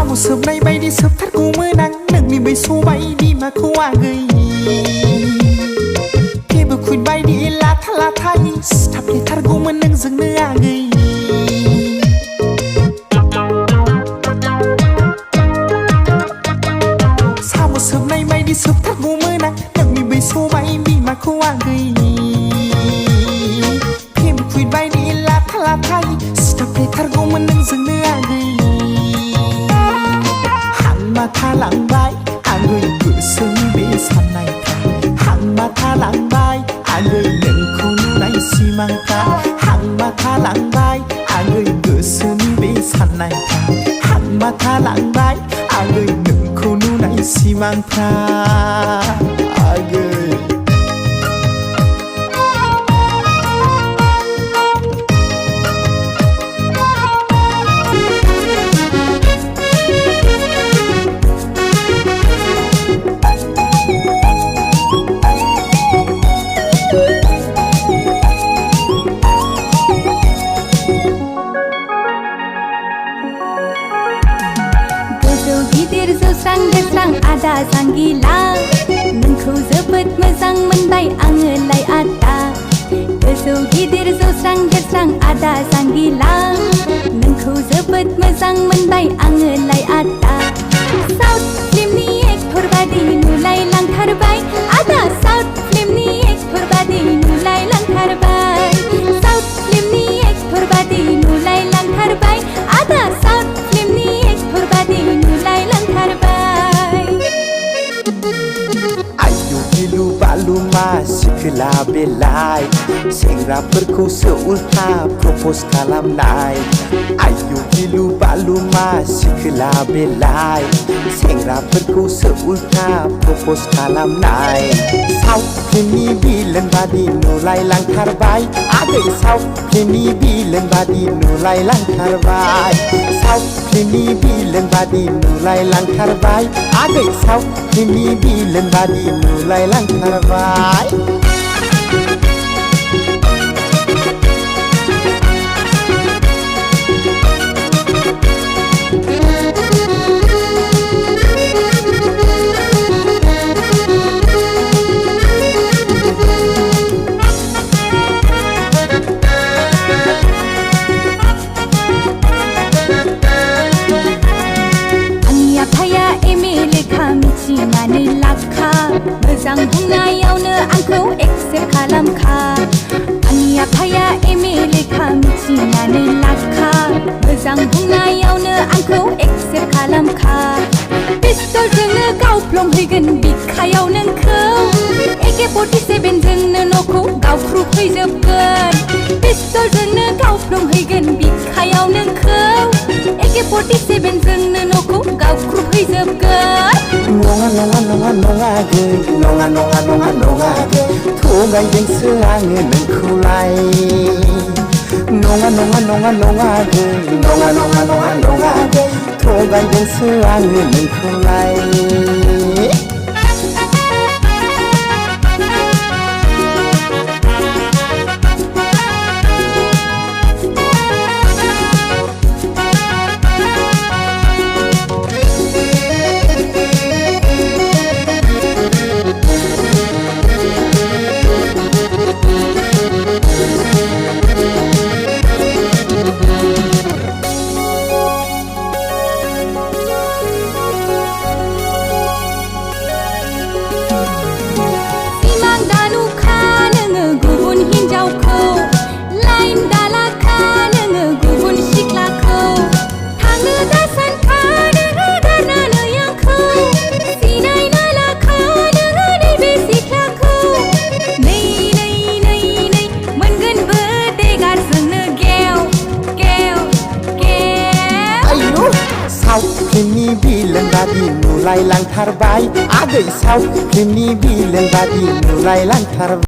साम' सोबनाय बायदि सोबथारगौमोन आं नोंनि बैसोआव बायदि माखौ आगै जेबो खुद बायदि लाथा लाथायै सिथाबफ्लेथारगौमोन नोंजोंनो आगै साम' सोबनाय बायदि सोबथारगौमोन आं नोंनि बैसोआव बायदि माखौ आगै जेबो खुद बायदि लाथा लाथायै सिथाबफ्लेथारगौमोन नोंजोंनो आगै थालांबाय आगै गोसोनि बे साननायफ्रा हांमा थालांबाय आगै नोंखौ नुनाय सिमांफ्रा हांमा थालांबाय आगै गोसोनि बे साननायफ्रा हांमा थालांबाय आगै नोंखौ नुनाय सिमांफ्रा आगै गिदिर जौस्रां देरस्रां आदा जांगिला नोंखौ जोबोद मोजां मोनबाय आङोलाय आदा गोजौ गिदिर जौस्रां देरस्रां आदा जांगिला नोंखौ जोबोद मोजां मोनबाय आङोलाय आदा साउथ फिल्मनि एक्टर बादि नुलाय लांथारबाय आदा साउथ फिल्मनि एक्टर बादि नुलाय लांथारबाय साउथ फिल्मनि एक्टर बादि नुलाय लांथारबाय आदा साउथ फिल्मनि एक्टर बादि नुलाय आयु गिलु बालु मा सिखोला बेलाय सेंग्राफोरखौसो उल्था प्रप'ज खालामनाय आयु गिलु बालु मा सिखोला बेलाय सेंग्राफोरखौसो उल्था प्रप'ज खालामनाय साउथ फिल्मनि बिलेन बादि नुलाय लांथारबाय आगै साउथ फिल्मनि बिलेन बादि नुलाय लांथारबाय साउथ फिल्मनि बिलेन बादि नुलाय लांथारबाय आगै साउथ फिल्मनि बिलेन बादि नुलाय लांथारबाय मिथिनानै लाखा मोजां बुंनायावनो आंखौ एक्सेप्ट खालामखा आंनि आफाया एम.ए. लेखा मिथिनानै लाखा मोजां बुंनायावनो आंखौ एक्सेप्ट खालामखा पिस्तलजोंनो गावफ्लंहैगोन बिखायाव नोंखौ AK-47 जोंनो न'खौ गावख्रुबहैजोबगोन पिस्तलजोंनो गावफ्लंहैगोन बिखायाव नोंखौ AK-47 जोंनो न'खौ गावख्रुबहैजोबगोन नङा नङा नङा नङा गै नङा नङा नङा नङा गै थगायदोंसो आङो नोंखौलाय नङा नङा नङा नङा गै नङा नङा नङा नङा गै थगायदोंसो आङो नोंखौलाय फिल्मनि बिलेन बादि नुलाय लांथारबाय आगै साउथ फिल्मनि बिलेन बादि नुलाय लांथारबाय